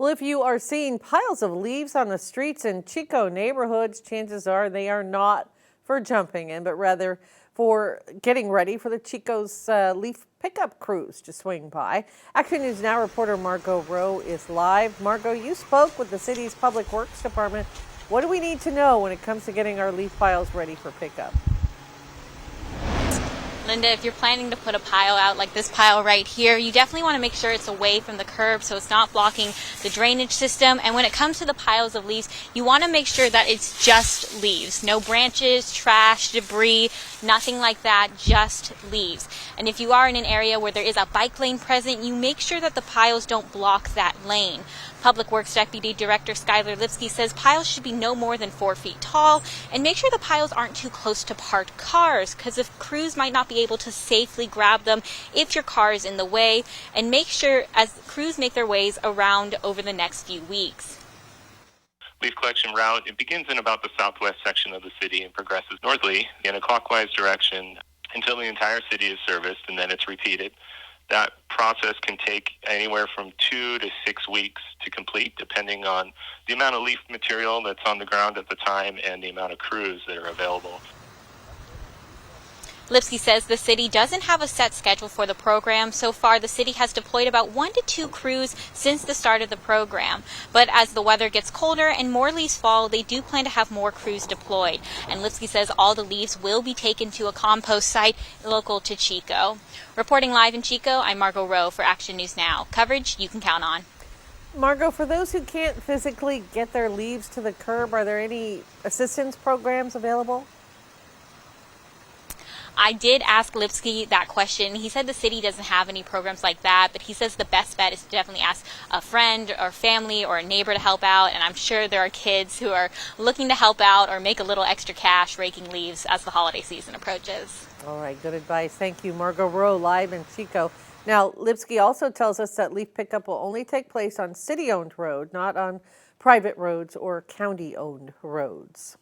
Well, if you are seeing piles of leaves on the streets in Chico neighborhoods, chances are they are not for jumping in, but rather for getting ready for the Chico's leaf pickup crews to swing by. Action News Now reporter Margot Rowe is live. Margot, you spoke with the city's Public Works Department. What do we need to know when it comes to getting our leaf piles ready for pickup? Linda, if you're planning to put a pile out like this pile right here, you definitely want to make sure it's away from the curb so it's not blocking the drainage system. And when it comes to the piles of leaves, you want to make sure that it's just leaves. No branches, trash, debris, nothing like that, just leaves. And if you are in an area where there is a bike lane present, you make sure that the piles don't block that lane. Public Works Deputy Director Skylar Lipsky says piles should be no more than 4 feet tall, and make sure the piles aren't too close to parked cars, because if crews might not be able to safely grab them if your car is in the way, and make sure as crews make their ways around over the next few weeks. Leaf collection route, it begins in about the southwest section of the city and progresses northerly in a clockwise direction until the entire city is serviced, and then it's repeated. That process can take anywhere from 2 to 6 weeks to complete, depending on the amount of leaf material that's on the ground at the time and the amount of crews that are available. Lipsky says the city doesn't have a set schedule for the program. So far, the city has deployed about 1 to 2 crews since the start of the program. But as the weather gets colder and more leaves fall, they do plan to have more crews deployed. And Lipsky says all the leaves will be taken to a compost site local to Chico. Reporting live in Chico, I'm Margot Rowe for Action News Now. Coverage you can count on. Margot, for those who can't physically get their leaves to the curb, are there any assistance programs available? I did ask Lipsky that question. He said the city doesn't have any programs like that, but he says the best bet is to definitely ask a friend or family or a neighbor to help out, and I'm sure there are kids who are looking to help out or make a little extra cash raking leaves as the holiday season approaches. All right, good advice. Thank you, Margot Rowe, live in Chico. Now, Lipsky also tells us that leaf pickup will only take place on city-owned road, not on private roads or county-owned roads.